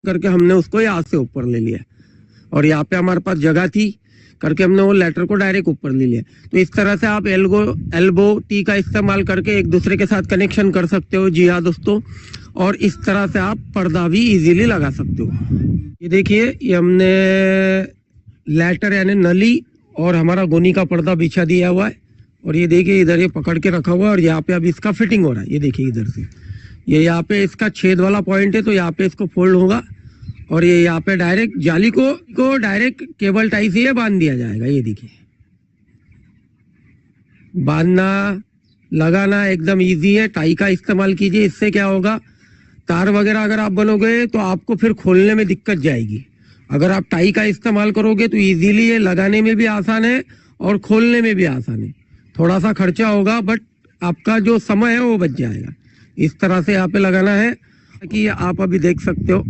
करके हमने उसको यहाँ से ऊपर ले लिया और यहाँ पे हमारे पास जगह थी करके हमने वो लेटर को डायरेक्ट ऊपर ले लिया। तो इस तरह से आप एल्बो टी का इस्तेमाल करके एक दूसरे के साथ कनेक्शन कर सकते हो। जी हाँ दोस्तों, और इस तरह से आप पर्दा भी इजीली लगा सकते हो। ये देखिए, ये हमने लेटर यानी नली और हमारा गोनी का पर्दा बिछा दिया हुआ है और ये देखिए इधर ये पकड़ के रखा हुआ है और यहाँ पे अब इसका फिटिंग हो रहा है। ये देखिए इधर से ये यहाँ पे इसका छेद वाला पॉइंट है तो यहाँ पे इसको फोल्ड होगा और ये यहाँ पे डायरेक्ट जाली को डायरेक्ट केबल टाई से ये बांध दिया जाएगा। ये देखिए, बांधना लगाना एकदम इजी है। टाई का इस्तेमाल कीजिए, इससे क्या होगा, तार वगैरह अगर आप बनोगे तो आपको फिर खोलने में दिक्कत जाएगी। अगर आप टाई का इस्तेमाल करोगे तो इजीली ये लगाने में भी आसान है और खोलने में भी आसान है। थोड़ा सा खर्चा होगा बट आपका जो समय है वो बच जाएगा। इस तरह से यहाँ पे लगाना है कि आप अभी देख सकते हो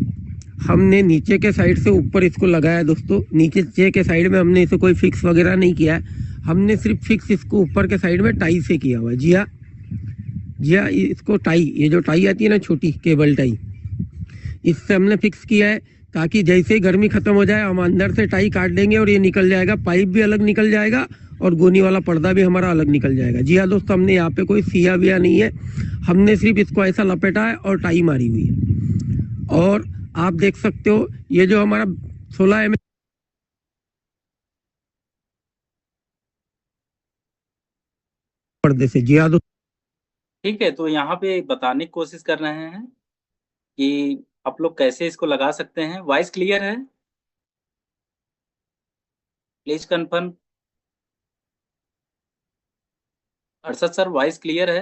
हमने नीचे के साइड से ऊपर इसको लगाया दोस्तों। नीचे के साइड में हमने इसे कोई फिक्स वगैरह नहीं किया है, हमने सिर्फ फिक्स इसको ऊपर के साइड में टाई से किया हुआ है। जी हाँ, जी हाँ, इसको टाई, ये जो टाई आती है ना छोटी केबल टाई, इससे हमने फिक्स किया है ताकि जैसे ही गर्मी खत्म हो जाए हम अंदर से टाई काट देंगे और ये निकल जाएगा, पाइप भी अलग निकल जाएगा और गोनी वाला पर्दा भी हमारा अलग निकल जाएगा। जी हाँ दोस्तों, हमने यहाँ पे कोई सिया विया नहीं है, हमने सिर्फ इसको ऐसा लपेटा है और टाई मारी हुई है। और आप देख सकते हो ये जो हमारा 16 mm पर्दे से। जी हाँ दोस्तों, ठीक है, तो यहाँ पे बताने की कोशिश कर रहे हैं कि आप लोग कैसे इसको लगा सकते हैं। वॉइस क्लियर है? Please confirm. Arshad sir, voice clear है?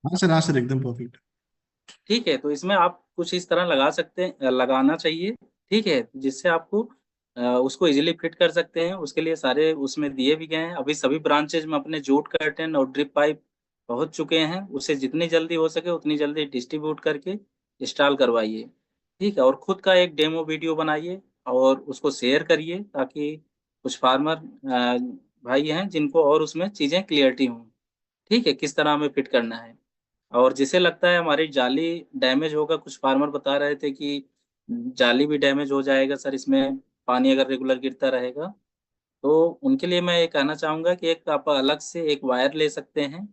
हाँ सर, हाँ सर, एकदम परफेक्ट। ठीक है, तो इसमें आप कुछ इस तरह लगा सकते हैं, लगाना चाहिए। ठीक है, जिससे आपको उसको इजीली फिट कर सकते हैं। उसके लिए सारे उसमें दिए भी गए हैं। अभी सभी ब्रांचेज में अपने जूट कर्टन और ड्रिप पाइप पहुंच चुके हैं। उसे जितनी जल्दी हो सके उतनी जल्दी डिस्ट्रीब्यूट करके इंस्टॉल करवाइए। ठीक है, और खुद का एक डेमो वीडियो बनाइए और उसको शेयर करिए ताकि कुछ फार्मर भाई हैं जिनको और उसमें चीज़ें क्लियरिटी हों। ठीक है, किस तरह हमें फिट करना है। और जिसे लगता है हमारी जाली डैमेज होगा, कुछ फार्मर बता रहे थे कि जाली भी डैमेज हो जाएगा सर इसमें, पानी अगर रेगुलर गिरता रहेगा, तो उनके लिए मैं ये कहना चाहूँगा कि एक आप अलग से एक वायर ले सकते हैं,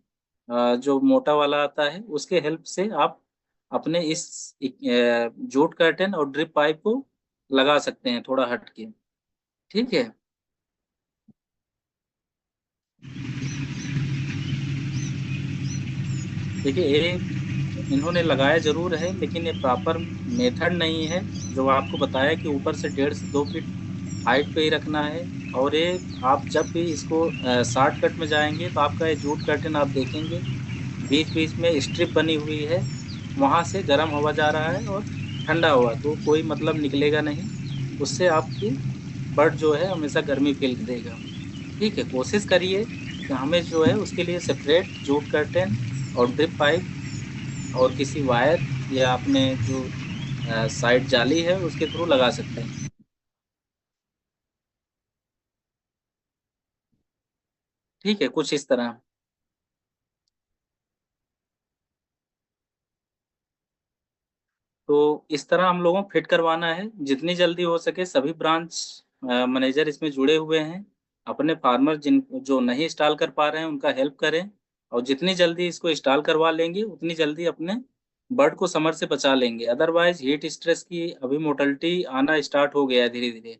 जो मोटा वाला आता है। उसके हेल्प से आप अपने इस जूट कर्टन और ड्रिप पाइप को लगा सकते हैं थोड़ा हट के। ठीक है। देखिए, ये इन्होंने लगाया जरूर है लेकिन ये प्रॉपर मेथड नहीं है। जो आपको बताया कि ऊपर से 1.5 से 2 फीट हाइट पे ही रखना है। और ये आप जब भी इसको शॉर्ट कट में जाएंगे तो आपका ये जूट कर्टन आप देखेंगे बीच बीच में स्ट्रिप बनी हुई है, वहाँ से गर्म हवा जा रहा है और ठंडा हुआ, तो कोई मतलब निकलेगा नहीं। उससे आपकी बर्ड जो है हमेशा गर्मी फील करेगा। ठीक है, कोशिश करिए कि हमें जो है उसके लिए सेपरेट जूट कर्टन और ड्रिप पाइप और किसी वायर या अपने जो साइड जाली है उसके थ्रू लगा सकते हैं। ठीक है, कुछ इस तरह। तो इस तरह हम लोगों को फिट करवाना है जितनी जल्दी हो सके। सभी ब्रांच मैनेजर इसमें जुड़े हुए हैं। अपने फार्मर जिन जो नहीं इंस्टॉल कर पा रहे हैं उनका हेल्प करें और जितनी जल्दी इसको इंस्टॉल करवा लेंगे उतनी जल्दी अपने बर्ड को समर से बचा लेंगे। अदरवाइज हीट स्ट्रेस की अभी मोर्टेलिटी आना स्टार्ट हो गया है धीरे धीरे।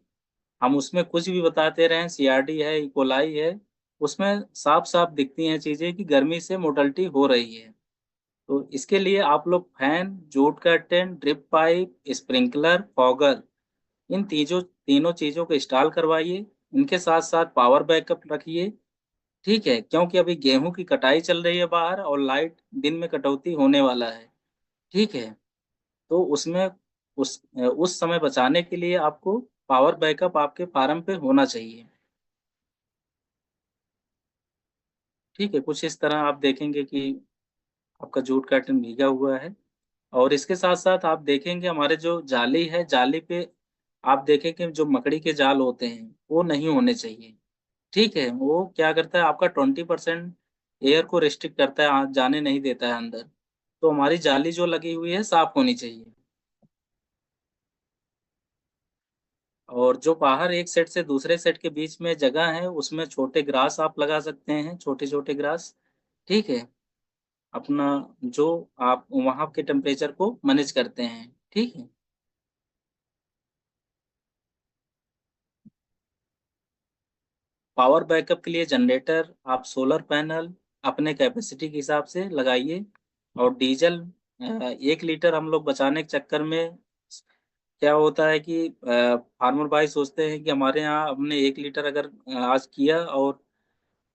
हम उसमें कुछ भी बताते रहें, सीआरडी है, इकोलाई है, उसमें साफ साफ दिखती हैं चीजें कि गर्मी से मोर्टेलिटी हो रही है। तो इसके लिए आप लोग fan, jute curtain, drip pipe, sprinkler, fogger, इन तीनों चीजों को इंस्टॉल करवाइए। इनके साथ साथ पावर बैकअप रखिए। ठीक है, क्योंकि अभी गेहूं की कटाई चल रही है बाहर और लाइट दिन में कटौती होने वाला है। ठीक है, तो उसमें उस समय बचाने के लिए आपको पावर बैकअप आपके फार्म पे होना चाहिए। ठीक है, कुछ इस तरह आप देखेंगे कि आपका जूट कर्टन भीगा हुआ है। और इसके साथ साथ आप देखेंगे हमारे जो जाली है, जाली पे आप देखेंगे जो मकड़ी के जाल होते हैं वो नहीं होने चाहिए। ठीक है, वो क्या करता है आपका 20% एयर को रिस्ट्रिक्ट करता है, जाने नहीं देता है अंदर। तो हमारी जाली जो लगी हुई है साफ होनी चाहिए। और जो बाहर एक सेट से दूसरे सेट के बीच में जगह है उसमें छोटे ग्रास आप लगा सकते हैं, छोटे छोटे ग्रास। ठीक है, अपना जो आप वहां के टेम्परेचर को मैनेज करते हैं। ठीक है, पावर बैकअप के लिए जनरेटर आप सोलर पैनल अपने कैपेसिटी के हिसाब से लगाइए। और डीजल 1 लीटर हम लोग बचाने के चक्कर में क्या होता है कि फार्मर भाई सोचते हैं कि हमारे यहाँ हमने 1 लीटर अगर आज किया और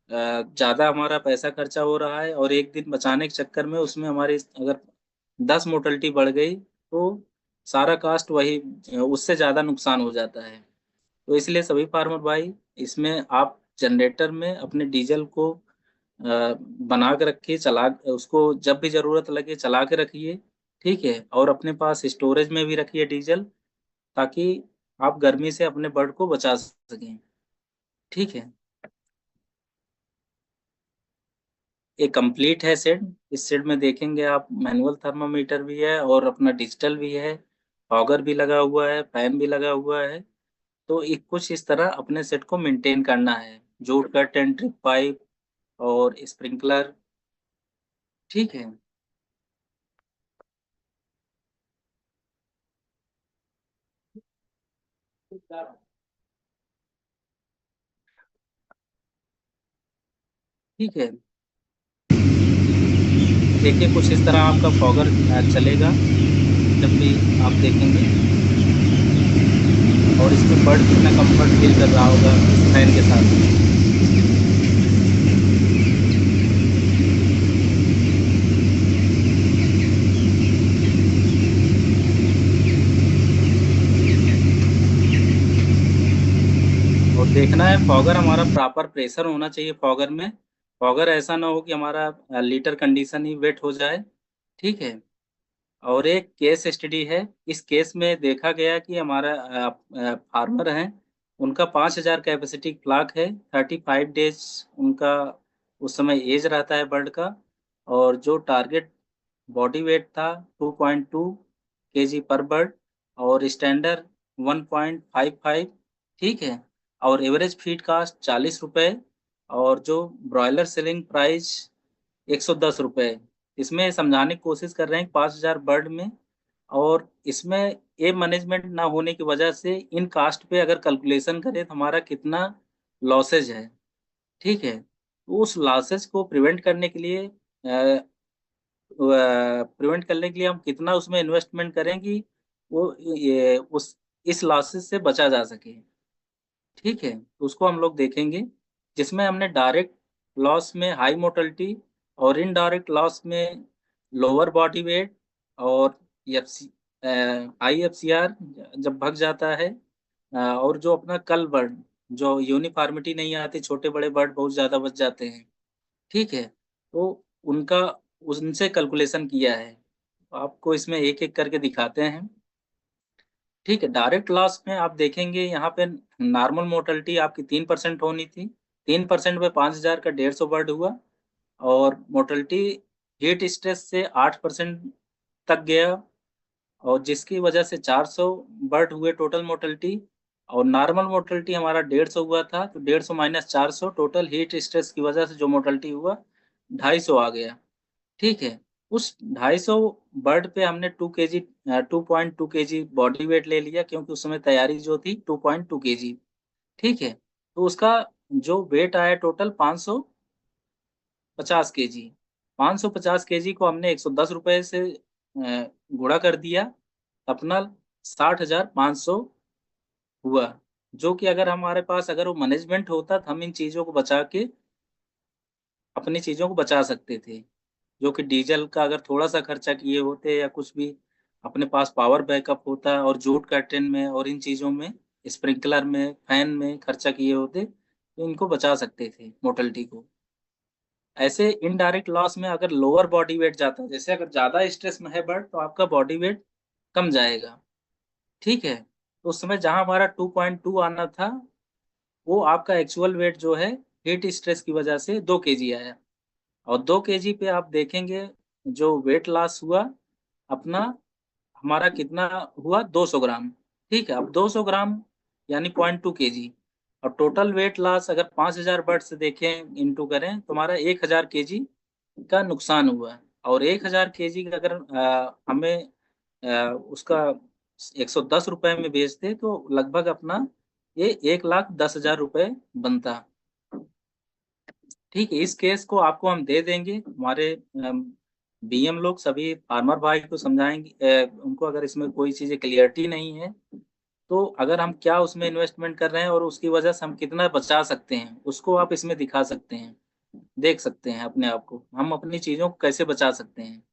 ज़्यादा हमारा पैसा खर्चा हो रहा है और एक दिन बचाने के चक्कर में उसमें हमारी अगर 10 मोर्टलिटी बढ़ गई तो सारा कास्ट वही उससे ज़्यादा नुकसान हो जाता है। तो इसलिए सभी फार्मर भाई इसमें आप जनरेटर में अपने डीजल को बना के रखिए, चला उसको जब भी ज़रूरत लगे चला के रखिए। ठीक है, और अपने पास स्टोरेज में भी रखिए डीजल, ताकि आप गर्मी से अपने बर्ड को बचा सकें। ठीक है, ये कंप्लीट है सेट। इस सेट में देखेंगे आप मैनुअल थर्मामीटर भी है और अपना डिजिटल भी है, फॉगर भी लगा हुआ है, फैन भी लगा हुआ है। तो एक कुछ इस तरह अपने सेट को मेंटेन करना है, जोड़ कट एंड ड्रिप पाइप और स्प्रिंकलर। ठीक है, ठीक है। देखिए कुछ इस तरह आपका फॉगर चलेगा जब भी आप देखेंगे। और इसमें बर्ड कितना कंफर्ट फील कर रहा होगा इस फैन के साथ। और देखना है फॉगर हमारा प्रॉपर प्रेशर होना चाहिए फॉगर में। फॉगर ऐसा ना हो कि हमारा लीटर कंडीशन ही वेट हो जाए। ठीक है, और एक केस स्टडी है। इस केस में देखा गया कि हमारा फार्मर हैं, उनका 5,000 कैपेसिटी फ्लाक है, 35 डेज उनका उस समय एज रहता है बर्ड का। और जो टारगेट बॉडी वेट था 2.2 केजी पर बर्ड, और स्टैंडर्ड 1.55। ठीक है, और एवरेज फीड कास्ट 40 रुपये, और जो ब्रॉयलर सेलिंग प्राइस 110 रुपये। इसमें समझाने की कोशिश कर रहे हैं 5,000 बर्ड में। और इसमें ये मैनेजमेंट ना होने की वजह से इन कास्ट पे अगर कैलकुलेशन करें तो हमारा कितना लॉसेज है। ठीक है, तो उस लॉसेज को प्रिवेंट करने के लिए हम कितना उसमें इन्वेस्टमेंट करें कि वो ये उस इस लॉसेज से बचा जा सके। ठीक है, तो उसको हम लोग देखेंगे, जिसमें हमने डायरेक्ट लॉस में हाई मोर्टेलिटी और इनडायरेक्ट लॉस में लोअर बॉडी वेट और एफसी IFCR जब भग जाता है। और जो अपना कल बर्ड जो यूनिफॉर्मिटी नहीं आती, छोटे बड़े बर्ड बहुत ज़्यादा बच जाते हैं। ठीक है, तो उनका उनसे कैलकुलेशन किया है। आपको इसमें एक एक करके दिखाते हैं। ठीक है, डायरेक्ट लॉस में आप देखेंगे यहाँ पे नॉर्मल मोर्टेलिटी आपकी 3% होनी थी। 3% में 5,000 का 150 बर्ड हुआ। और मोर्टेलिटी हीट स्ट्रेस से 8% तक गया, और जिसकी वजह से 400 बर्ड हुए टोटल मोर्टेलिटी। और नॉर्मल मोर्टेलिटी हमारा 150 हुआ था, तो 150 माइनस 400 टोटल हीट स्ट्रेस की वजह से जो मोर्टेलिटी हुआ 250 आ गया। ठीक है, उस 250 बर्ड पे हमने 2.2 केजी बॉडी वेट ले लिया, क्योंकि उस समय तैयारी जो थी 2.2 केजी। ठीक है, तो उसका जो वेट आया टोटल 550 केजी। 550 केजी को हमने 110 रुपए से गुणा कर दिया, अपना 60,500 हुआ। जो कि अगर हमारे पास अगर वो मैनेजमेंट होता तो हम इन चीजों को बचा के अपनी चीजों को बचा सकते थे। जो कि डीजल का अगर थोड़ा-सा खर्चा किए होते या कुछ भी अपने पास पावर बैकअप होता और जूट कर्टेन में और इन चीज़ों में, स्प्रिंकलर में, फैन में खर्चा किए होते, तो इनको बचा सकते थे मोर्टेलिटी को। ऐसे इनडायरेक्ट लॉस में अगर लोअर बॉडी वेट जाता, जैसे अगर ज़्यादा स्ट्रेस में है बर्ड तो आपका बॉडी वेट कम जाएगा। ठीक है? तो उस समय जहाँ हमारा 2.2 आना था, वो आपका एक्चुअल वेट जो है हीट स्ट्रेस की वजह से 2 केजी आया। और 2 केजी पे आप देखेंगे जो वेट लॉस हुआ अपना, हमारा कितना हुआ 200 ग्राम। ठीक है, अब 200 ग्राम यानी 0.2 kg। और टोटल वेट लॉस अगर 5000 बर्ड से देखें इंटू करें तो हमारा 1000 kg का नुकसान हुआ। और 1000 kg का अगर हमें उसका 110 रुपए में बेचते तो लगभग अपना ये 1,10,000 रुपए बनता। ठीक है, इस केस को आपको हम दे देंगे, हमारे बीएम लोग सभी फार्मर भाई को समझाएंगे, उनको अगर इसमें कोई चीजें क्लियरिटी नहीं है तो अगर हम क्या उसमें इन्वेस्टमेंट कर रहे हैं और उसकी वजह से हम कितना बचा सकते हैं उसको आप इसमें दिखा सकते हैं, देख सकते हैं अपने आप को, हम अपनी चीजों को कैसे बचा सकते हैं।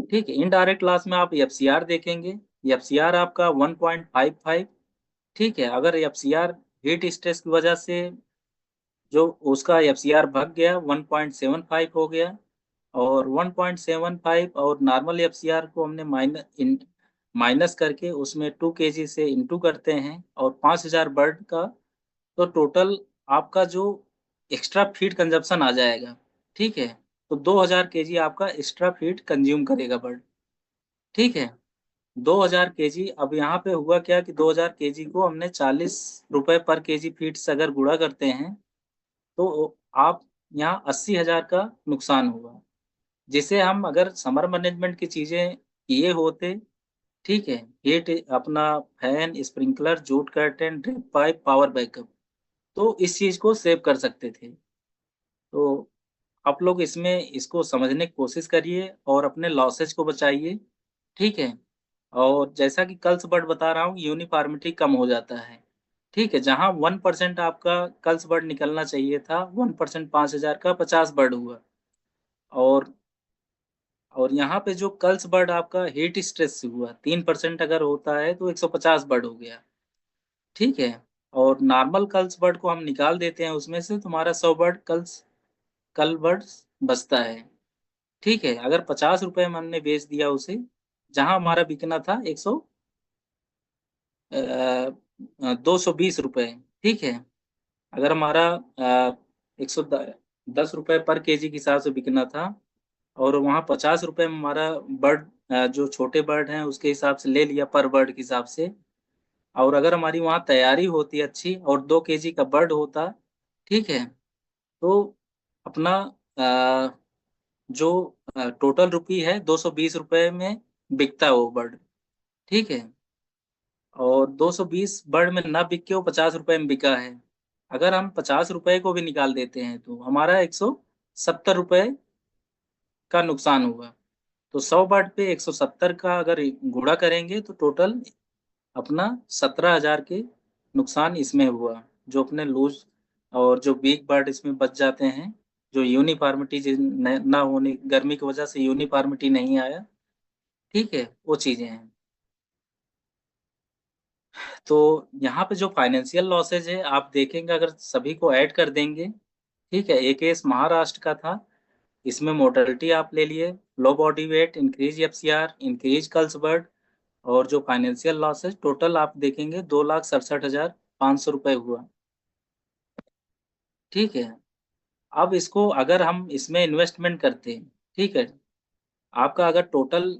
ठीक है, इनडायरेक्ट लॉस में आप एफसीआर देखेंगे, एफसीआर आपका 1.55। ठीक है, अगर एफसीआर हीट स्ट्रेस की वजह से जो उसका एफसीआर भाग गया 1.75 हो गया, और 1.75 और नॉर्मल एफसीआर को हमने माइनस करके उसमें 2 kg से इंटू करते हैं और 5000 बर्ड का, तो टोटल आपका जो एक्स्ट्रा फीड कंजप्शन आ जाएगा। ठीक है, तो 2000 kg आपका एक्स्ट्रा फीड कंज्यूम करेगा बर्ड। ठीक है, 2000 kg। अब यहाँ पे हुआ क्या कि 2000 kg को हमने 40 रुपए पर kg फीड से अगर गुणा करते हैं तो आप यहाँ 80,000 का नुकसान हुआ, जिसे हम अगर समर मैनेजमेंट की चीजें किए होते, ठीक है, हीट अपना fan, sprinkler, jute curtain, drip pipe, power backup, तो इस चीज को सेव कर सकते थे। तो आप लोग इसमें इसको समझने की कोशिश करिए और अपने लॉसेज को बचाइए। ठीक है, और जैसा कि कल्स बर्ड बता रहा हूँ, यूनिफॉर्मिटी कम हो जाता है। ठीक है, जहाँ 1% आपका कल्स बर्ड निकलना चाहिए था, 1% 5000 का 50 बर्ड हुआ। और यहाँ पे जो कल्स बर्ड आपका हीट स्ट्रेस से हुआ, 3% अगर होता है तो 150 बर्ड हो गया। ठीक है, और नॉर्मल कल्स बर्ड को हम निकाल देते हैं उसमें से, तुम्हारा 100 बर्ड कल बर्ड बचता है। ठीक है, अगर 50 रुपए में हमने बेच दिया उसे, जहां हमारा बिकना था 220 रुपए। ठीक है, अगर हमारा 110 रुपए पर केजी के हिसाब से बिकना था, और वहाँ 50 रुपए में हमारा बर्ड, जो छोटे बर्ड हैं उसके हिसाब से ले लिया पर बर्ड के हिसाब से, और अगर हमारी वहाँ तैयारी होती अच्छी और 2 kg का बर्ड होता, ठीक है, तो अपना जो टोटल रुपी है 220 रुपए में बिकता है वो बर्ड। ठीक है, और 220 बर्ड में ना बिक के वो 50 रुपए में बिका है। अगर हम 50 रुपए को भी निकाल देते हैं तो हमारा 170 रुपए का नुकसान हुआ। तो 100 बर्ड पे 170 का अगर गुणा करेंगे तो टोटल अपना 17,000 के नुकसान इसमें हुआ, जो अपने लूज और जो वीक बर्ड इसमें बच जाते हैं, जो यूनिफॉर्मिटी ना होने, गर्मी की वजह से यूनिफॉर्मिटी नहीं आया। ठीक है, वो चीजें हैं। तो यहाँ पे जो फाइनेंशियल लॉसेज है आप देखेंगे, अगर सभी को ऐड कर देंगे, ठीक है, एक केस महाराष्ट्र का था, इसमें मोर्टेलिटी आप ले लिए, low body weight, increase FCR, increase culls bird, और जो फाइनेंशियल लॉसेज टोटल आप देखेंगे 2,67,500 रुपए हुआ। ठीक है, अब इसको अगर हम इसमें इन्वेस्टमेंट करते हैं, ठीक है, आपका अगर टोटल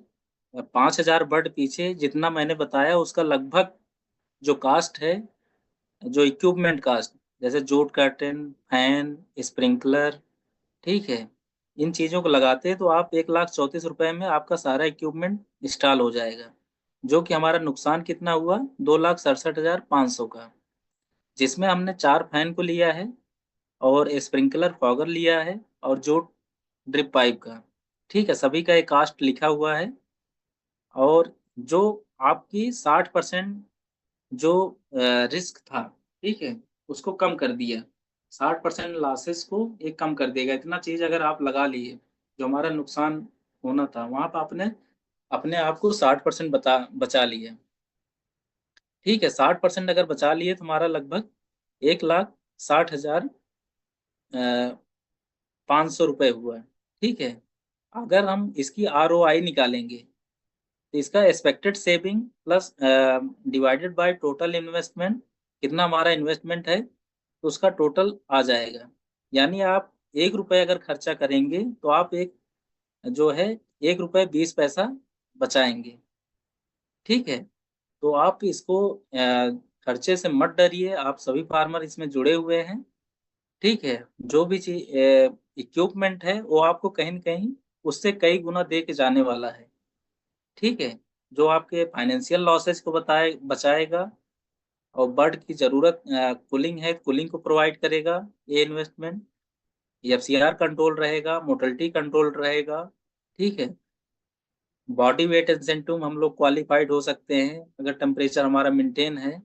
5,000 बर्ड पीछे जितना मैंने बताया उसका लगभग जो कास्ट है, जो इक्विपमेंट कास्ट, जैसे जूट कर्टेन, फैन, स्प्रिंकलर, ठीक है, इन चीजों को लगाते हैं तो आप 1,34,000 में आपका सारा इक्विपमेंट इंस्टॉल हो जाएगा, जो कि हमारा नुकसान कितना हुआ 2,67,500 का, जिसमें हमने 4 फैन को लिया है और स्प्रिंकलर फॉगर लिया है और जो ड्रिप पाइप का। ठीक है, सभी का एक कास्ट लिखा हुआ है, और जो आपकी 60% जो रिस्क था, ठीक है, उसको कम कर दिया, 60% लॉसेस को एक कम कर देगा। इतना चीज अगर आप लगा लिए, जो हमारा नुकसान होना था वहां पर आपने अपने आप को 60% बचा लिया। ठीक है, 60% अगर बचा लिए तो हमारा लगभग 1,60,500 रुपए हुआ। ठीक है, अगर हम इसकी ROI निकालेंगे तो इसका expected saving plus divided by total investment, कितना हमारा इन्वेस्टमेंट है तो उसका टोटल आ जाएगा। यानी आप 1 रुपए अगर खर्चा करेंगे तो आप एक जो है 1 रुपए 20 पैसा बचाएंगे। ठीक है, तो आप इसको खर्चे से मत डरिए, आप सभी फार्मर इसमें जुड़े हुए हैं, ठीक है। जो भी चीज इक्विपमेंट है वो आपको कहीं न कहीं उससे कई गुना दे के जाने वाला है, ठीक है। जो आपके फाइनेंशियल लॉसेस को बचाएगा और बर्ड की जरूरत कूलिंग है, कूलिंग को प्रोवाइड करेगा ये इन्वेस्टमेंट। एफसीआर कंट्रोल रहेगा, मोर्टेलिटी कंट्रोल रहेगा, ठीक है। बॉडी वेट इंसेंटिव हम लोग क्वालिफाइड हो सकते हैं अगर टेम्परेचर हमारा मेंटेन है,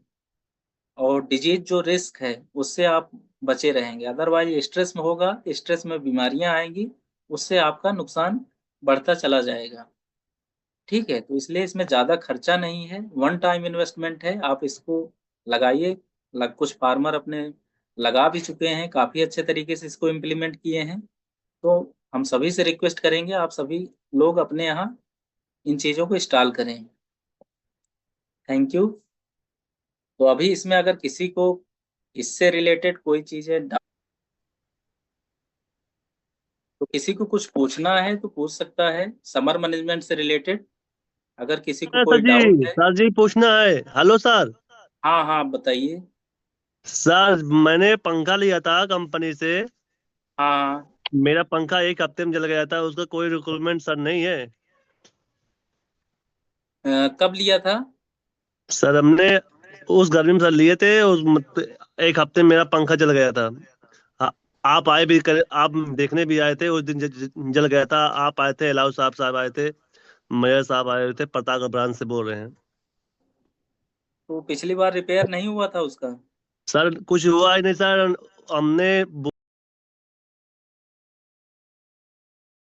और डिजीज जो रिस्क है उससे आप बचे रहेंगे। अदरवाइज स्ट्रेस में होगा, स्ट्रेस में बीमारियां आएंगी, उससे आपका नुकसान बढ़ता चला जाएगा, ठीक है। तो इसलिए इसमें ज्यादा खर्चा नहीं है, वन टाइम इन्वेस्टमेंट है, आप इसको लगाइए। कुछ फार्मर अपने लगा भी चुके हैं, काफी अच्छे तरीके से इसको इम्प्लीमेंट किए हैं। तो हम सभी से रिक्वेस्ट करेंगे आप सभी लोग अपने यहाँ इन चीजों को इंस्टॉल करें। Thank you. तो अभी इसमें अगर किसी को इससे रिलेटेड कोई चीजें तो किसी को कुछ पूछना है तो पूछ सकता है, समर मैनेजमेंट से रिलेटेड अगर किसी को सर कोई डाउट जी, है। सर जी पूछना है। Hello sir. हाँ हाँ बताइए। सर मैंने पंखा लिया था कंपनी से। हाँ मेरा पंखा एक हफ्ते में जल गया था, उसका कोई रिक्वायरमेंट सर नहीं है। कब लिया था? सर हमने उस गर्मी में सर लिए थे, एक हफ्ते में मेरा पंखा जल गया था। आ, आप आए भी कर, आप देखने भी आए थे उस दिन, जल गया था। आप आए थे, अलाउ साहब आए थे, मेयर साहब आए थे, प्रताप ब्रांच से बोल रहे हैं। तो पिछली बार रिपेयर नहीं हुआ था उसका? सर कुछ हुआ ही नहीं सर। हमने